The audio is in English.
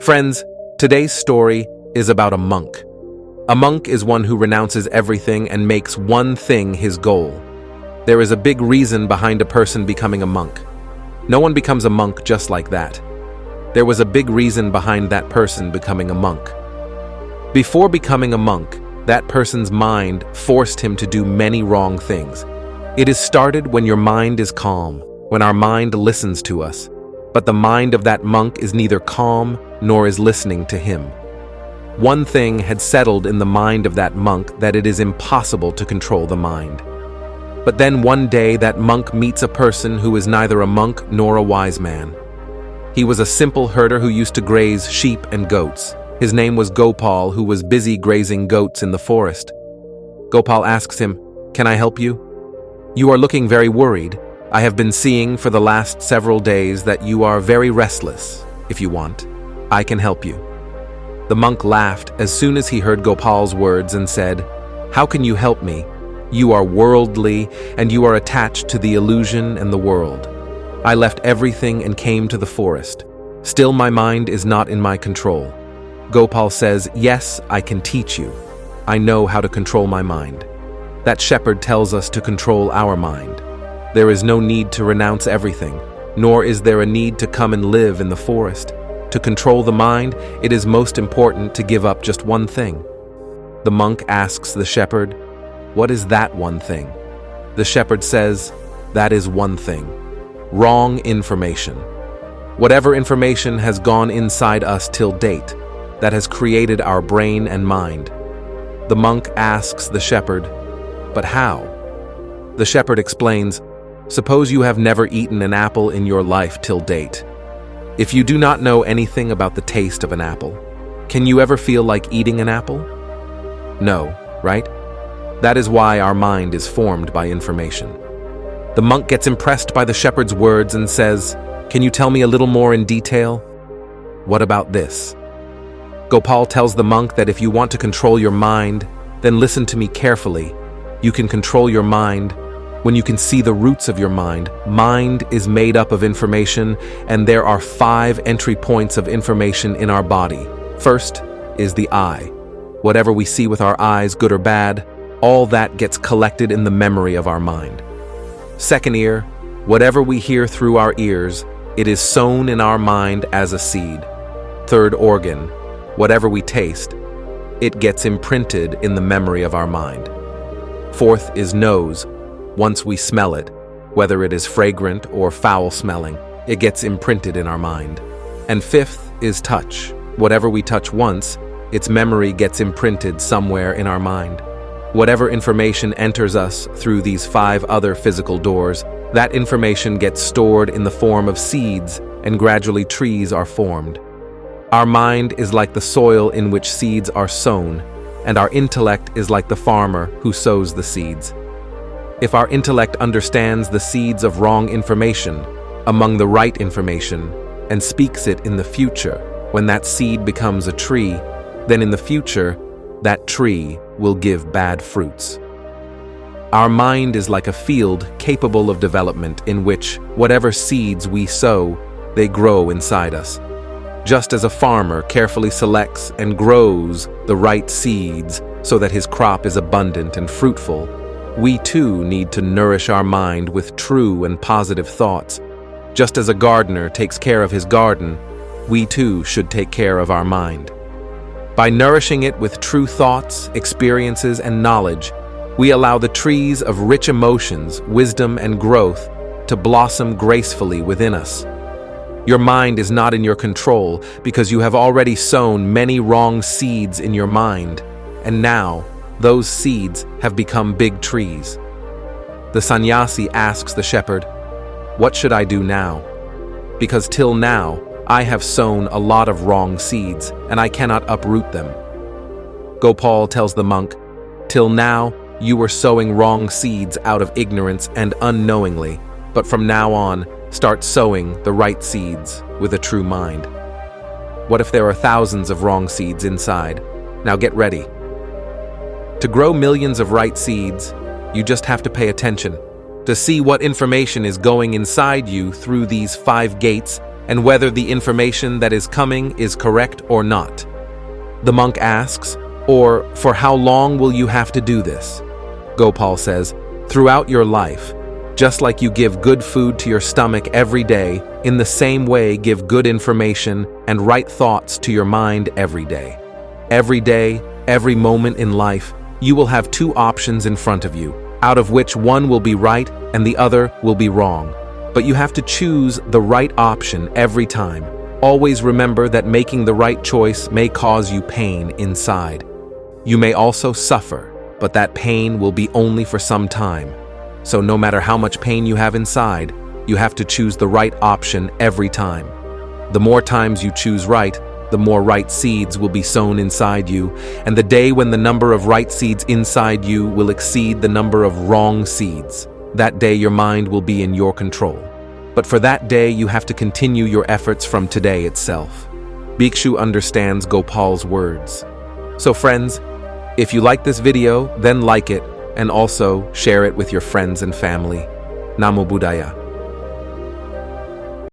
Friends, today's story is about a monk. A monk is one who renounces everything and makes one thing his goal. There is a big reason behind a person becoming a monk. No one becomes a monk just like that. There was a big reason behind that person becoming a monk. Before becoming a monk, that person's mind forced him to do many wrong things. It is started when your mind is calm, when our mind listens to us. But the mind of that monk is neither calm nor is listening to him. One thing had settled in the mind of that monk, that it is impossible to control the mind. But then one day that monk meets a person who is neither a monk nor a wise man. He was a simple herder who used to graze sheep and goats. His name was Gopal, who was busy grazing goats in the forest. Gopal asks him, "Can I help you? You are looking very worried. I have been seeing for the last several days that you are very restless. If you want, I can help you." The monk laughed as soon as he heard Gopal's words and said, "How can you help me? You are worldly and you are attached to the illusion and the world. I left everything and came to the forest. Still my mind is not in my control." Gopal says, "Yes, I can teach you. I know how to control my mind." That shepherd tells us to control our mind. There is no need to renounce everything, nor is there a need to come and live in the forest. To control the mind, it is most important to give up just one thing. The monk asks the shepherd, "What is that one thing?" The shepherd says, "That is one thing. Wrong information. Whatever information has gone inside us till date, that has created our brain and mind." The monk asks the shepherd, "But how?" The shepherd explains, "Suppose you have never eaten an apple in your life till date. If you do not know anything about the taste of an apple, can you ever feel like eating an apple? No, right? That is why our mind is formed by information." The monk gets impressed by the shepherd's words and says, "Can you tell me a little more in detail?" "What about this?" Gopal tells the monk that if you want to control your mind, then listen to me carefully. You can control your mind when you can see the roots of your mind. Mind is made up of information, and there are 5 entry points of information in our body. First is the eye. Whatever we see with our eyes, good or bad, all that gets collected in the memory of our mind. Second ear, whatever we hear through our ears, it is sown in our mind as a seed. Third organ, whatever we taste, it gets imprinted in the memory of our mind. Fourth is nose. Once we smell it, whether it is fragrant or foul-smelling, it gets imprinted in our mind. And fifth is touch. Whatever we touch once, its memory gets imprinted somewhere in our mind. Whatever information enters us through these 5 other physical doors, that information gets stored in the form of seeds, and gradually trees are formed. Our mind is like the soil in which seeds are sown, and our intellect is like the farmer who sows the seeds. If our intellect understands the seeds of wrong information among the right information and speaks it in the future, when that seed becomes a tree, then in the future, that tree will give bad fruits. Our mind is like a field capable of development in which whatever seeds we sow, they grow inside us. Just as a farmer carefully selects and grows the right seeds so that his crop is abundant and fruitful, we too need to nourish our mind with true and positive thoughts. Just as a gardener takes care of his garden, we too should take care of our mind. By nourishing it with true thoughts, experiences, and knowledge, we allow the trees of rich emotions, wisdom, and growth to blossom gracefully within us. Your mind is not in your control because you have already sown many wrong seeds in your mind, and now those seeds have become big trees. The sannyasi asks the shepherd, "What should I do now? Because till now, I have sown a lot of wrong seeds, and I cannot uproot them." Gopal tells the monk, "Till now, you were sowing wrong seeds out of ignorance and unknowingly, but from now on, start sowing the right seeds with a true mind." What if there are thousands of wrong seeds inside? Now get ready. To grow millions of right seeds, you just have to pay attention. To see what information is going inside you through these 5 gates, and whether the information that is coming is correct or not. The monk asks, "Or for how long will you have to do this?" Gopal says, "Throughout your life. Just like you give good food to your stomach every day, in the same way give good information and right thoughts to your mind every day. Every day, every moment in life, you will have two options in front of you, out of which one will be right and the other will be wrong. But you have to choose the right option every time. Always remember that making the right choice may cause you pain inside. You may also suffer, but that pain will be only for some time. So no matter how much pain you have inside, you have to choose the right option every time. The more times you choose right, the more right seeds will be sown inside you, and the day when the number of right seeds inside you will exceed the number of wrong seeds, that day your mind will be in your control. But for that day, you have to continue your efforts from today itself. Bhikshu understands Gopal's words. So friends, if you like this video, then like it, and also share it with your friends and family. Namo Buddhaya.